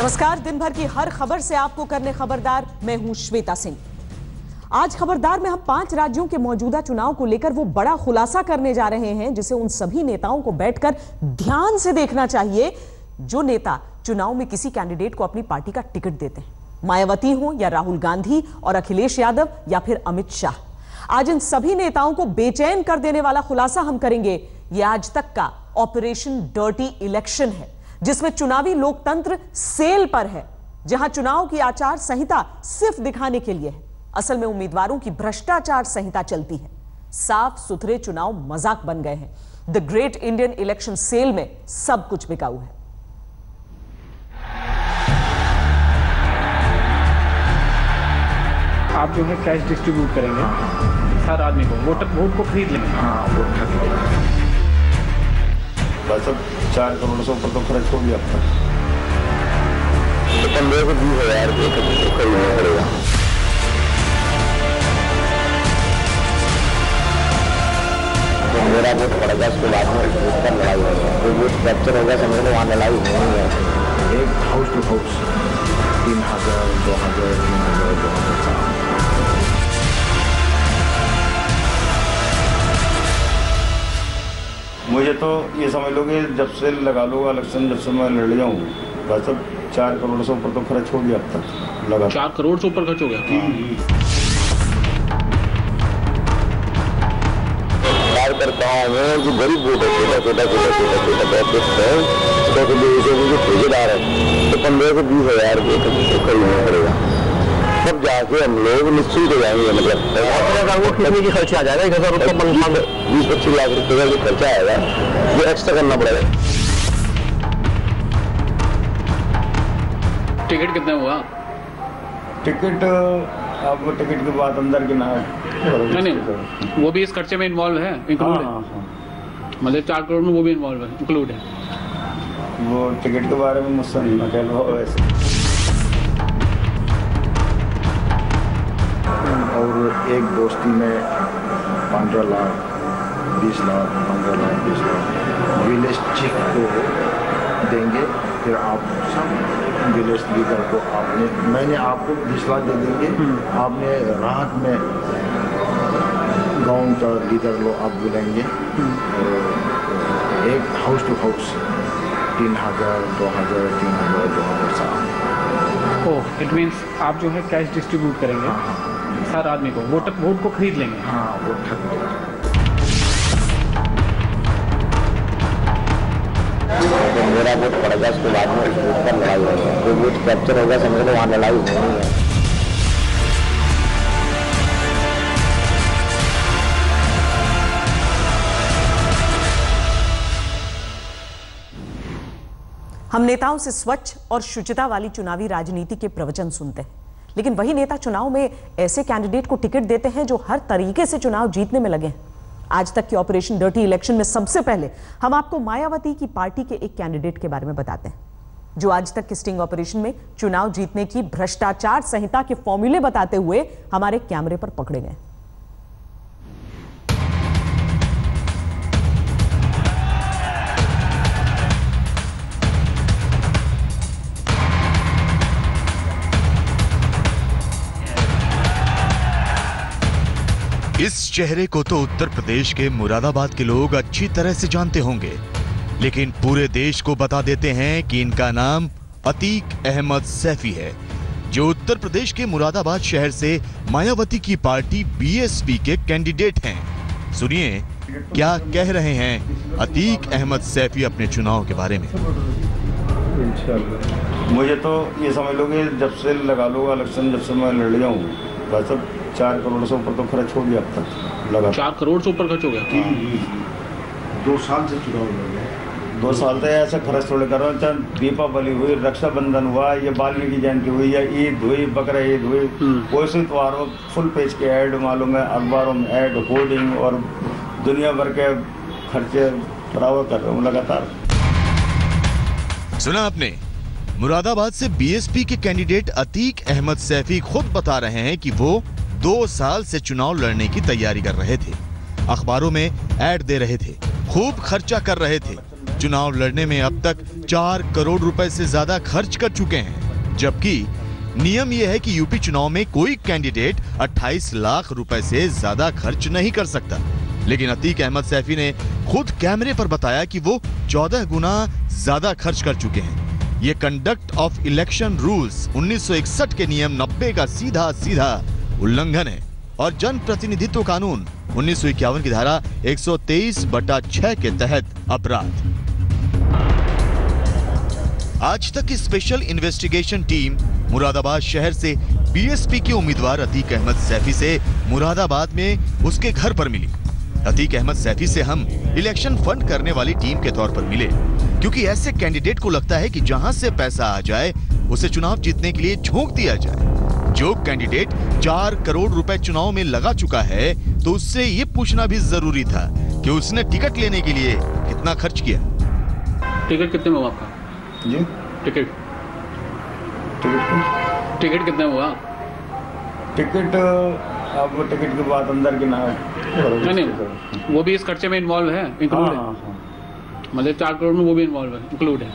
नमस्कार, दिन भर की हर खबर से आपको करने खबरदार, मैं हूं श्वेता सिंह। आज खबरदार में हम 5 राज्यों के मौजूदा चुनाव को लेकर वो बड़ा खुलासा करने जा रहे हैं जिसे उन सभी नेताओं को बैठकर ध्यान से देखना चाहिए जो नेता चुनाव में किसी कैंडिडेट को अपनी पार्टी का टिकट देते हैं, मायावती हो या राहुल गांधी और अखिलेश यादव या फिर अमित शाह। आज इन सभी नेताओं को बेचैन कर देने वाला खुलासा हम करेंगे। यह आज तक का ऑपरेशन डर्टी इलेक्शन है जिसमें चुनावी लोकतंत्र सेल पर है, जहां चुनाव की आचार संहिता सिर्फ दिखाने के लिए है, असल में उम्मीदवारों की भ्रष्टाचार संहिता चलती है। साफ सुथरे चुनाव मजाक बन गए हैं। The great Indian election sale में सब कुछ बिकाऊ है। आप जो है कैश डिस्ट्रीब्यूट करेंगे हर आदमी को, वोट को खरीद लेंगे। हाँ, वोट खरीद बस अब 4 करोड़ से ऊपर तो खर्च हो गया अब तक। 15 से 20 हज़ार खरीदना पड़ेगा। तो मेरा वोट पड़ेगा, उसके बाद में वोट पर लड़ाई होगी। तो वोट कैप्चर होगा, समझ लो वहाँ लड़ाई नहीं है। एक हाउस टू हाउस 3,000, 2,000, 3,000, 2,000। मुझे तो ये समझ लो कि जब से लगा लो इलेक्शन, जब से मैं लड़ जाऊँ बस अब 4 करोड़ से ऊपर तो खर्च हो गया अब तक लगा। 4 करोड़ से ऊपर खर्च हो गया। कार्यकर्ताओं में जो गरीब वोट है, छोटा ठेकेदार है, तो 15 से 20 हज़ार खरीदना पड़ेगा। तब जाके हम लोग निश्चित हो जाएंगे। मतलब वो कितने की खर्चा आ जाएगा? 1,000 रुपये 20-25 लाख रुपये का जो खर्चा आएगा वो एक्स्ट्रा करना पड़ेगा। टिकट कितना हुआ? टिकट आपको टिकट के बाद अंदर की ना नहीं, वो भी इस खर्चे में इन्वॉल्व है, इंक्लूड है। मतलब 4 करोड़ में वो भी इन्वॉल्व है, इंक्लूड है। वो टिकट के बारे में मुझसे नहीं ना कह लो वैसे। और एक दोस्ती में 15 लाख, 20 लाख, 15 लाख, 20 लाख विलेज चीफ को देंगे। फिर आप सब विलेज लीडर को मैंने आपको 20 लाख दे देंगे। आपने राहत में गांव का लीडर लो आप बुलाएंगे। एक house to house 3,000, 2,000, 3,000, 2,000। Oh, it means आप जो है कैश डिस्ट्रीब्यूट करेंगे हर आदमी को, वोट को खरीद लेंगे। हाँ, वोट खरीद। तो मेरा वोट पड़ेगा, उसके बाद में वोट पर लड़ाई होगी। तो वोट कैप्चर होगा, समझ लो वहाँ लड़ाई नहीं है। हम नेताओं से स्वच्छ और शुचिता वाली चुनावी राजनीति के प्रवचन सुनते हैं, लेकिन वही नेता चुनाव में ऐसे कैंडिडेट को टिकट देते हैं जो हर तरीके से चुनाव जीतने में लगे हैं। आज तक के ऑपरेशन डर्टी इलेक्शन में सबसे पहले हम आपको मायावती की पार्टी के एक कैंडिडेट के बारे में बताते हैं जो आज तक के स्टिंग ऑपरेशन में चुनाव जीतने की भ्रष्टाचार संहिता के फॉर्मूले बताते हुए हमारे कैमरे पर पकड़े गए। इस चेहरे को तो उत्तर प्रदेश के मुरादाबाद के लोग अच्छी तरह से जानते होंगे, लेकिन पूरे देश को बता देते हैं कि इनका नाम अतीक अहमद सैफी है, जो उत्तर प्रदेश के मुरादाबाद शहर से मायावती की पार्टी बीएसपी के कैंडिडेट हैं। सुनिए क्या कह रहे हैं अतीक अहमद सैफी अपने चुनाव के बारे में। मुझे तो ये समझ लो कि जब से लगा लो इलेक्शन, जब से मैं लड़ जाऊँ बस अब 4 करोड़ से ऊपर तो खर्च हो गया अब तक लगा। 4 करोड़ से ऊपर खर्च हो गया। 2 साल से चुनाव लड़ 2 साल से ऐसा खर्च थोड़े कर रहा हूँ। चाहे दीपावली हुई, रक्षाबंधन हुआ, ये वाल्मीकि जयंती हुई या ईद हुई, बकरा ईद हुई, कोई से त्योहार हो, फुल पेज के ऐड मालूम है, अखबारों में ऐड, होर्डिंग और दुनिया भर के खर्चे बराबर कर रहा हूँ लगातार। सुना आपने, मुरादाबाद से बीएसपी के कैंडिडेट अतीक अहमद सैफी खुद बता रहे हैं कि वो 2 साल से चुनाव लड़ने की तैयारी कर रहे थे, अखबारों में ऐड दे रहे थे, खूब खर्चा कर रहे थे, चुनाव लड़ने में अब तक 4 करोड़ रुपए से ज्यादा खर्च कर चुके हैं, जबकि नियम यह है कि यूपी चुनाव में कोई कैंडिडेट 28 लाख रुपए से ज्यादा खर्च नहीं कर सकता। लेकिन अतीक अहमद सैफी ने खुद कैमरे पर बताया कि वो 14 गुना ज्यादा खर्च कर चुके हैं। ये कंडक्ट ऑफ इलेक्शन रूल्स 1961 के नियम 90 का सीधा सीधा उल्लंघन है और जन प्रतिनिधित्व कानून 1951 की धारा 123/6 के तहत अपराध। आज तक की स्पेशल इन्वेस्टिगेशन टीम मुरादाबाद शहर से बीएसपी के उम्मीदवार अतीक अहमद सैफी से मुरादाबाद में उसके घर पर मिली। अतीक अहमद सैफी से हम इलेक्शन फंड करने वाली टीम के तौर पर मिले, क्योंकि ऐसे कैंडिडेट को लगता है कि जहां से पैसा आ जाए उसे चुनाव जीतने के लिए झोंक दिया जाए। जो कैंडिडेट 4 करोड़ रुपए चुनाव में लगा चुका है तो उससे ये पूछना भी जरूरी था कि उसने टिकट लेने के लिए कितना खर्च किया। टिकट कितने में हुआ आपका? जी टिकट टिकट कितने में हुआ? टिकट अब टिकट की बात अंदर की ना, नहीं वो भी इस खर्चे में इन्वॉल्व है, इंक्लूड है। मतलब 4 करोड़ में वो भी इन्वॉल्व है, इंक्लूड है।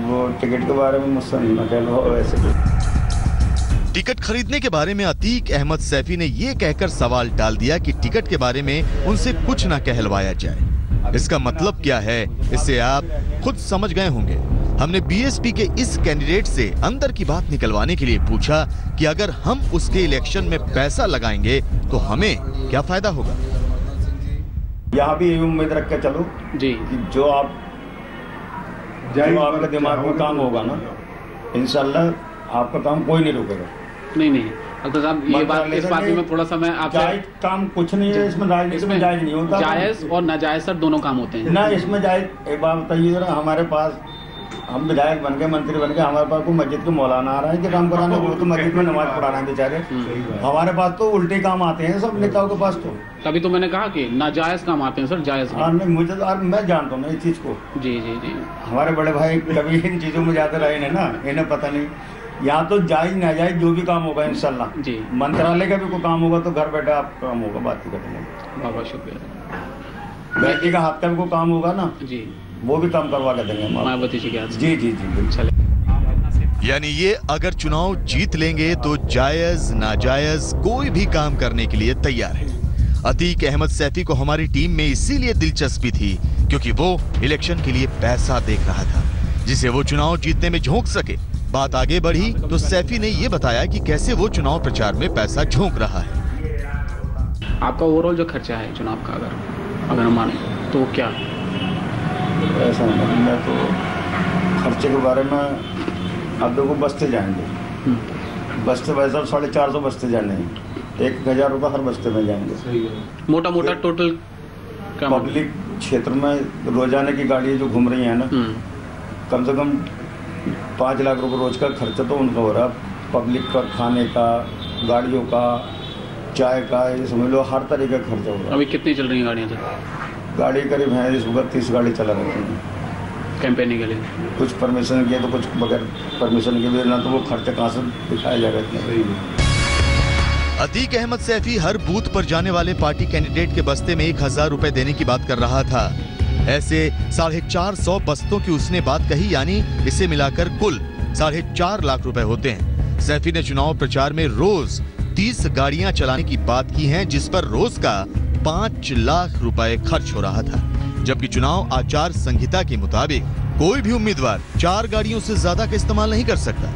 वो टिकट के बारे में मुझसे नहीं कह लो वैसे। टिकट खरीदने के बारे में अतीक अहमद सैफी ने ये कहकर सवाल टाल दिया कि टिकट के बारे में उनसे कुछ न कहलवाया जाए। इसका मतलब क्या है, इससे आप खुद समझ गए होंगे। हमने बीएसपी के इस कैंडिडेट से अंदर की बात निकलवाने के लिए पूछा कि अगर हम उसके इलेक्शन में पैसा लगाएंगे तो हमें क्या फायदा होगा। यहाँ भी यही उम्मीद रख के चलो जी कि जो आपके दिमाग में काम होगा ना, इंशाल्लाह आपका काम कोई नहीं रोकेगा। नहीं अगर साहब ये बात, इस बात में थोड़ा सा मैं आपसे, काम कुछ नहीं है इसमें, राजनीति में जायज नहीं होता। जायज और नाजायज सर दोनों काम होते हैं ना, इसमें जायज। एक बात बताइए जरा, हमारे पास हम विधायक बन गए, मंत्री बन गए, हमारे पास कोई मस्जिद के मौलाना आ रहा है कि काम कराने, वो तो मस्जिद में नमाज पढ़ा रहे हैं बेचारे। हमारे पास तो उल्टे काम आते हैं सब नेताओं के पास। तो तभी तो मैंने कहा कि नाजायज काम आते हैं सर, जायज नहीं। मुझे तो मैं जानता हूँ ना इस चीज को। जी हमारे बड़े भाई कभी इन चीजों में जाते रहे हैं ना, इन्हें पता नहीं। यहाँ तो जायज नाजायज जो भी काम होगा इंशाल्लाह जी, मंत्रालय का भी कोई काम होगा तो घर बैठे आप काम होगा, बात ही करते हैं। बहुत शुक्रिया। बेटी का हाथ का भी कोई काम होगा ना जी, वो भी काम करवा के देंगे मायावती जी के हाथ। जी जी जी चले। यानी ये अगर चुनाव जीत लेंगे तो जायज नाजायज कोई भी काम करने के लिए तैयार है। अतीक अहमद सैफी को हमारी टीम में इसीलिए दिलचस्पी थी क्योंकि वो इलेक्शन के लिए पैसा देख रहा था जिसे वो चुनाव जीतने में झोंक सके। बात आगे बढ़ी तो सैफी ने ये बताया कि कैसे वो चुनाव प्रचार में पैसा झोंक रहा है। आपका ओवरऑल जो खर्चा है चुनाव का, अगर हम माने तो क्या ऐसा नहीं। मैं तो खर्चे के बारे में अब देखो, बस्ते जाएंगे, बस्ते भाई साहब 450 बस्ते जाने हैं, 1000 रुपये हर बस्ते में जाएंगे। मोटा मोटा टोटल पब्लिक क्षेत्र में रोजाना की गाड़ी जो घूम रही है ना, कम से कम 5 लाख रुपए रोज का खर्चा तो उनका हो रहा है। पब्लिक का खाने का, गाड़ियों का, चाय का, ये समझ लो हर तरीके का खर्चा हो रहा है। अभी कितनी चल रही है गाड़ियाँ? गाड़ी करीब है इस वक्त 30 गाड़ी चला रही है कैंपेनिंग के लिए। कुछ परमिशन किया तो कुछ बगैर परमिशन के भी, ना तो वो खर्चा कहाँ से दिखाया जाएगा इतना। अतीक अहमद सैफी हर बूथ पर जाने वाले पार्टी कैंडिडेट के बस्ते में 1000 रुपए देने की बात कर रहा था। ऐसे 450 बस्तों की उसने बात कही, यानी इसे मिलाकर कुल 4.5 लाख रुपए होते हैं। सैफी ने चुनाव प्रचार में रोज 30 गाड़ियां चलाने की बात की है, जिस पर रोज का 5 लाख रुपए खर्च हो रहा था, जबकि चुनाव आचार संहिता के मुताबिक कोई भी उम्मीदवार 4 गाड़ियों से ज्यादा का इस्तेमाल नहीं कर सकता।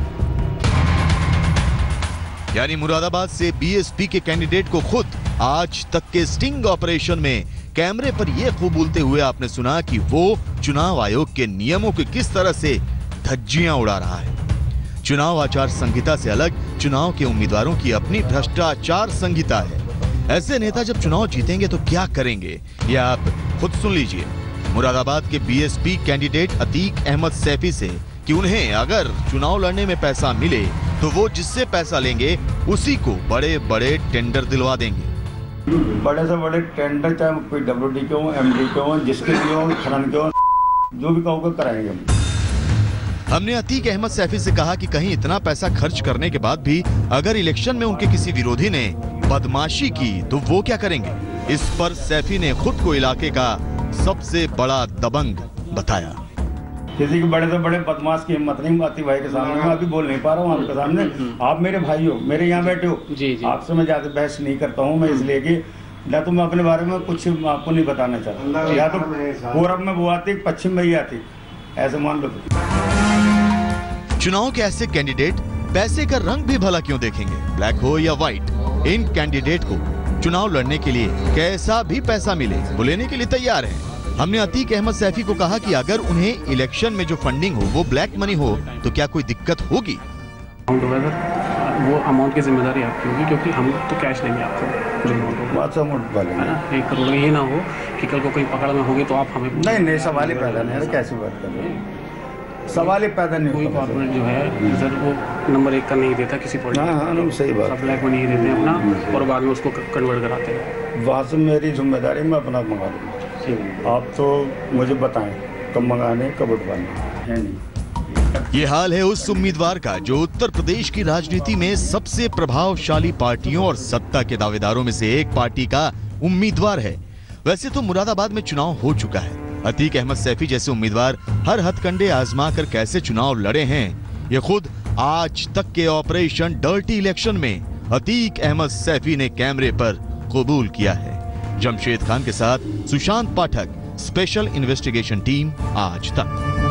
यानी मुरादाबाद से बीएसपी के कैंडिडेट को खुद आज तक के स्टिंग ऑपरेशन में कैमरे पर यह खूब बोलते हुए आपने सुना कि वो चुनाव आयोग के नियमों की किस तरह से धज्जियां उड़ा रहा है। चुनाव आचार संहिता से अलग चुनाव के उम्मीदवारों की अपनी भ्रष्टाचार संहिता है। ऐसे नेता जब चुनाव जीतेंगे तो क्या करेंगे, ये आप खुद सुन लीजिए मुरादाबाद के बीएसपी कैंडिडेट अतीक अहमद सैफी से कि उन्हें अगर चुनाव लड़ने में पैसा मिले तो वो जिससे पैसा लेंगे उसी को बड़े बड़े टेंडर दिलवा देंगे। बड़े से बड़े टेंडर, चाहे पीडब्ल्यूडी के हो, एमडी के हो, जिसके लिए हो, खनन के हो, जो भी कहोगे कराएंगे हम। हमने अतीक अहमद सैफी से कहा कि कहीं इतना पैसा खर्च करने के बाद भी अगर इलेक्शन में उनके किसी विरोधी ने बदमाशी की तो वो क्या करेंगे। इस पर सैफी ने खुद को इलाके का सबसे बड़ा दबंग बताया। किसी के बड़े से बड़े बदमाश की हिम्मत नहीं अतीक भाई के सामने, मैं अभी बोल नहीं पा रहा हूँ आपके सामने। आप मेरे भाई हो, मेरे यहाँ बैठे हो, आपसे मैं ज्यादा बहस नहीं करता हूँ मैं, इसलिए कि या तो मैं अपने बारे में कुछ आपको नहीं बताना चाहता, या तो पूरब में वो आती पश्चिम में ही आती, ऐसे मान लो। चुनाव के ऐसे कैंडिडेट पैसे का रंग भी भला क्यों देखेंगे, ब्लैक हो या व्हाइट। इन कैंडिडेट को चुनाव लड़ने के लिए कैसा भी पैसा मिले वो लेने के लिए तैयार हैं। हमने अतीक अहमद सैफी को कहा कि अगर उन्हें इलेक्शन में जो फंडिंग हो वो ब्लैक मनी हो तो क्या कोई दिक्कत होगी। वो अमाउंट की जिम्मेदारी आपकी होगी, क्योंकि हम तो कैश लेंगे आपको जो अमाउंट है ना, 1 करोड़। ये ना हो कि कल को कहीं पकड़ में होगी तो आप हमें नहीं सवाल ही पैदा नहीं है। कैसी बात कर रहे हैं, सवाल ही पैदा नहीं। कोई कॉर्पोरेट जो है सर वो नंबर 1 का नहीं देता किसी हाँ, सही बात, सब ब्लैक मनी ही देते हैं अपना, और बाद में उसको कन्वर्ट कराते हैं। वहाँ से मेरी जिम्मेदारी मैं अपना मंगा लूँगा। आप तो मुझे बताएं कब मंगाने कब उठवाने है नहीं। ये हाल है उस उम्मीदवार का जो उत्तर प्रदेश की राजनीति में सबसे प्रभावशाली पार्टियों और सत्ता के दावेदारों में से एक पार्टी का उम्मीदवार है। वैसे तो मुरादाबाद में चुनाव हो चुका है। अतीक अहमद सैफी जैसे उम्मीदवार हर हथकंडे आजमा कर कैसे चुनाव लड़े हैं, ये खुद आज तक के ऑपरेशन डर्टी इलेक्शन में अतीक अहमद सैफी ने कैमरे पर कबूल किया है। जमशेद खान के साथ सुशांत पाठक, स्पेशल इन्वेस्टिगेशन टीम, आज तक।